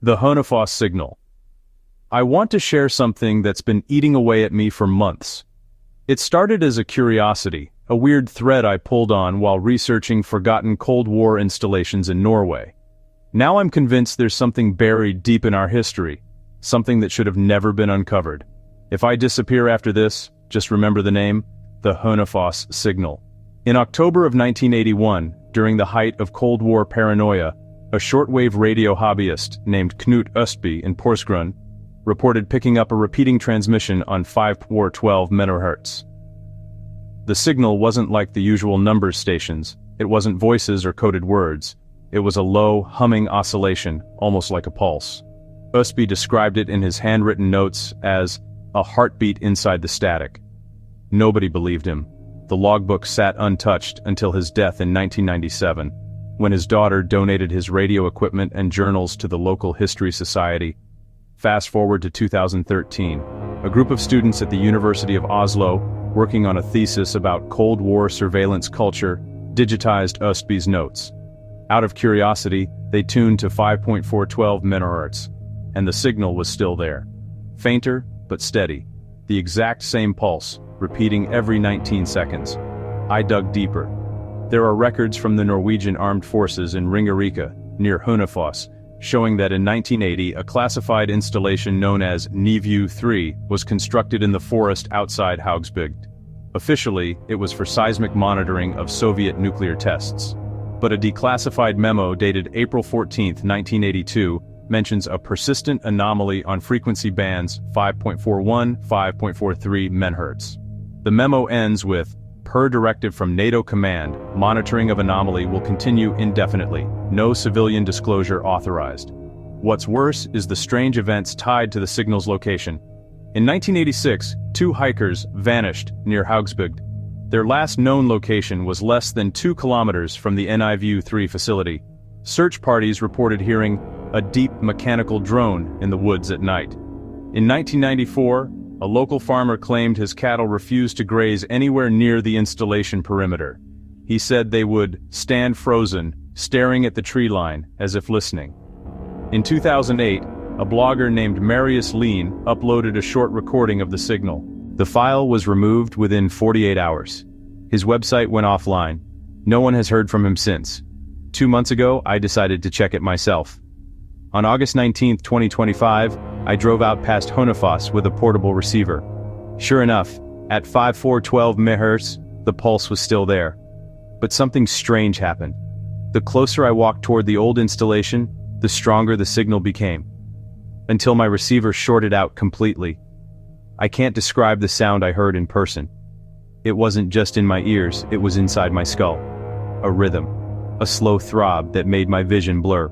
The Hønefoss SIgnal. I want to share something that's been eating away at me for months. It started as a curiosity, a weird thread I pulled on while researching forgotten Cold War installations in Norway. Now I'm convinced there's something buried deep in our history, something that should have never been uncovered. If I disappear after this, just remember the name, the Hønefoss SIgnal. In October of 1981, during the height of Cold War paranoia, a shortwave radio hobbyist named Knut Østby in Porsgrunn reported picking up a repeating transmission on 5.12 MHz. The signal wasn't like the usual numbers stations. It wasn't voices or coded words. It was a low, humming oscillation, almost like a pulse. Østby described it in his handwritten notes as a heartbeat inside the static. Nobody believed him. The logbook sat untouched until his death in 1997, when his daughter donated his radio equipment and journals to the local history society. Fast forward to 2013, a group of students at the University of Oslo, working on a thesis about Cold War surveillance culture, digitized Østby's notes. Out of curiosity, they tuned to 5.412 MHz, and the signal was still there. Fainter, but steady. The exact same pulse, repeating every 19 seconds. I dug deeper. There are records from the Norwegian Armed Forces in Ringerike, near Hønefoss, showing that in 1980 a classified installation known as Nivju 3 was constructed in the forest outside Haugsbygd. Officially, it was for seismic monitoring of Soviet nuclear tests. But a declassified memo dated April 14, 1982, mentions a persistent anomaly on frequency bands 5.41, 5.43 MHz. The memo ends with, "Per directive from NATO command, monitoring of anomaly will continue indefinitely. No civilian disclosure authorized." What's worse is the strange events tied to the signal's location. In 1986, 2 hikers vanished near Haugsbygd. Their last known location was less than 2 kilometers from the Nivju 3 facility. Search parties reported hearing a deep mechanical drone in the woods at night. In 1994, a local farmer claimed his cattle refused to graze anywhere near the installation perimeter. He said they would stand frozen, staring at the tree line, as if listening. In 2008, a blogger named Marius Lean uploaded a short recording of the signal. The file was removed within 48 hours. His website went offline. No one has heard from him since. 2 months ago, I decided to check it myself. On August 19, 2025, I drove out past Hønefoss with a portable receiver. Sure enough, at 5.412 MHz, the pulse was still there. But something strange happened. The closer I walked toward the old installation, the stronger the signal became. Until my receiver shorted out completely. I can't describe the sound I heard in person. It wasn't just in my ears, it was inside my skull. A rhythm. A slow throb that made my vision blur.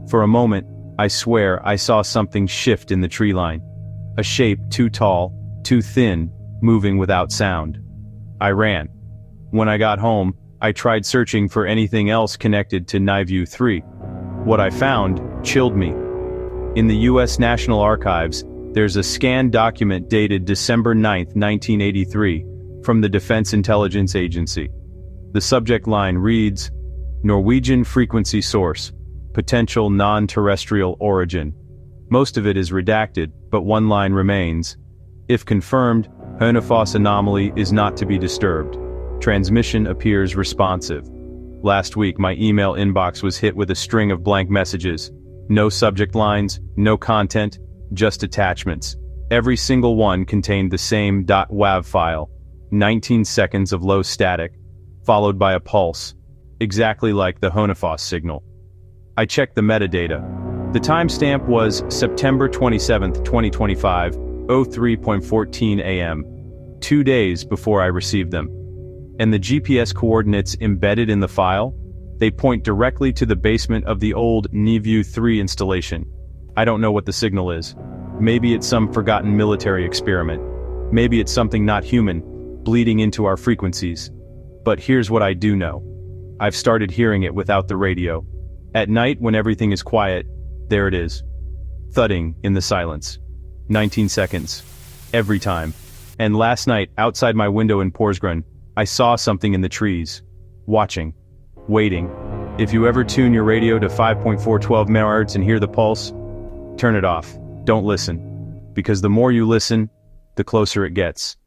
For a moment, I swear I saw something shift in the tree line. A shape too tall, too thin, moving without sound. I ran. When I got home, I tried searching for anything else connected to Nivju 3. What I found chilled me. In the U.S. National Archives, there's a scanned document dated December 9, 1983, from the Defense Intelligence Agency. The subject line reads, "Norwegian frequency source. Potential non-terrestrial origin." Most of it is redacted, but one line remains. If confirmed, Hønefoss anomaly is not to be disturbed. Transmission appears responsive. Last week my email inbox was hit with a string of blank messages. No subject lines, no content, just attachments. Every single one contained the same .wav file. 19 seconds of low static, followed by a pulse. Exactly like the Hønefoss signal. I checked the metadata. The timestamp was September 27, 2025, 03:14 a.m., 2 days before I received them. And the GPS coordinates embedded in the file? They point directly to the basement of the old Nivju 3 installation. I don't know what the signal is. Maybe it's some forgotten military experiment. Maybe it's something not human, bleeding into our frequencies. But here's what I do know. I've started hearing it without the radio. At night when everything is quiet, there it is. Thudding in the silence. 19 seconds. Every time. And last night, outside my window in Porsgrunn, I saw something in the trees. Watching. Waiting. If you ever tune your radio to 5.412 MHz and hear the pulse, Turn it off. Don't listen. Because the more you listen, the closer it gets.